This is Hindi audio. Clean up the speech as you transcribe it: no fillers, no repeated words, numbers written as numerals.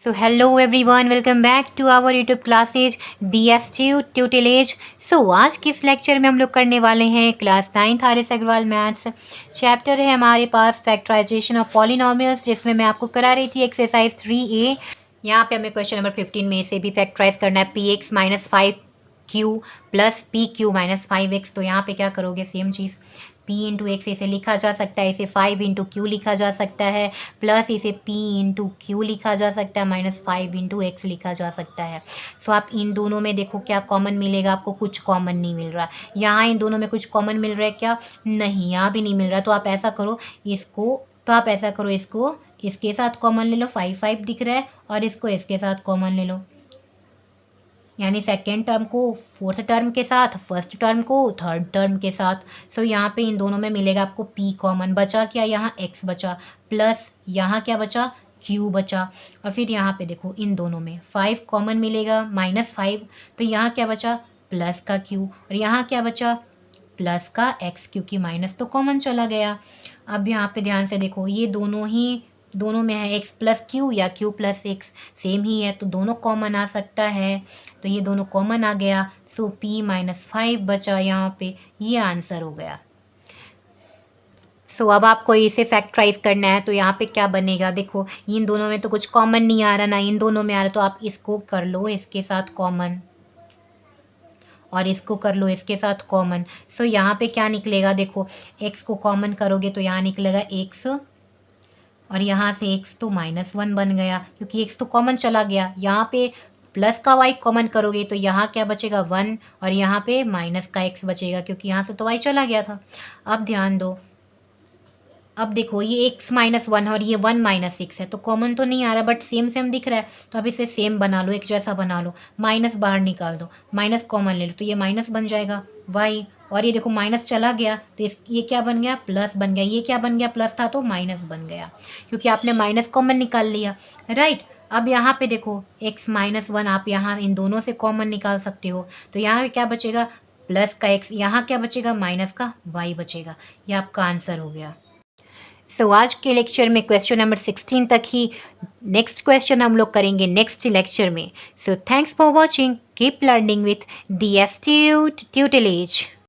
So hello everyone, welcome back to our YouTube classes DSTU Tutelage। आज के इस लेक्चर में हम लोग करने वाले हैं class 9th R S. Agarwal maths. Chapter है हमारे पास फैक्टराइजेशन ऑफ पॉलिनोमियल्स, जिसमें मैं आपको करा रही थी एक्सरसाइज 3A। यहाँ पे हमें क्वेश्चन नंबर 15 में से भी फैक्टराइज करना है px minus 5q plus pq minus 5x। तो यहाँ पे क्या करोगे, सेम चीज़ p इंटू एक्स इसे लिखा जा सकता है, इसे 5 इंटू क्यू लिखा जा सकता है, प्लस इसे p इंटू क्यू लिखा जा सकता है, माइनस 5 इंटू एक्स लिखा जा सकता है। सो आप इन दोनों में देखो क्या कॉमन मिलेगा, आपको कुछ कॉमन नहीं मिल रहा। यहाँ इन दोनों में कुछ कॉमन मिल रहा है क्या? नहीं, यहाँ भी नहीं मिल रहा। तो आप ऐसा करो, इसको इसके साथ कॉमन ले लो, 5 दिख रहा है, और इसको इसके साथ कॉमन ले लो, यानी सेकेंड टर्म को फोर्थ टर्म के साथ, फर्स्ट टर्म को थर्ड टर्म के साथ। सो यहाँ पे इन दोनों में मिलेगा आपको p कॉमन। बचा क्या, यहाँ x बचा, प्लस यहाँ क्या बचा, q बचा, और फिर यहाँ पे देखो इन दोनों में 5 कॉमन मिलेगा, माइनस 5। तो यहाँ क्या बचा, प्लस का q, और यहाँ क्या बचा, प्लस का x, क्योंकि माइनस तो कॉमन चला गया। अब यहाँ पे ध्यान से देखो, ये दोनों में है x प्लस क्यू या q प्लस एक्स, सेम ही है, तो दोनों कॉमन आ सकता है। तो ये दोनों कॉमन आ गया। सो p माइनस 5 बचा यहाँ पे, ये आंसर हो गया। अब आपको इसे फैक्टराइज करना है, तो यहाँ पे क्या बनेगा, देखो इन दोनों में तो कुछ कॉमन नहीं आ रहा, ना इन दोनों में आ रहा, तो आप इसको कर लो इसके साथ कॉमन, और इसको कर लो इसके साथ कॉमन। यहाँ पे क्या निकलेगा, देखो x को कॉमन करोगे तो यहाँ निकलेगा x, और यहाँ से x तो -1 बन गया, क्योंकि x तो कॉमन चला गया। यहाँ पे प्लस का y कॉमन करोगे तो यहाँ क्या बचेगा, 1, और यहाँ पे माइनस का x बचेगा, क्योंकि यहाँ से तो y चला गया था। अब ध्यान दो, अब देखो ये x -1 और ये 1 - x है, तो कॉमन तो नहीं आ रहा, बट सेम दिख रहा है, तो अब इसे सेम बना लो, एक जैसा बना लो। माइनस बाहर निकाल दो, माइनस कॉमन ले लो, तो ये माइनस बन जाएगा y, और ये देखो माइनस चला गया, तो ये क्या बन गया, प्लस बन गया। ये क्या बन गया, प्लस था तो माइनस बन गया, क्योंकि आपने माइनस कॉमन निकाल लिया, राइट। अब यहाँ पे देखो x -1 आप यहाँ इन दोनों से कॉमन निकाल सकते हो, तो यहाँ क्या बचेगा, प्लस का x, यहाँ क्या बचेगा, माइनस का y बचेगा। ये आपका आंसर हो गया। आज के लेक्चर में क्वेश्चन नंबर 16 तक ही, नेक्स्ट क्वेश्चन हम लोग करेंगे नेक्स्ट लेक्चर में। Thanks for watching, keep learning with DSTU Tutelage।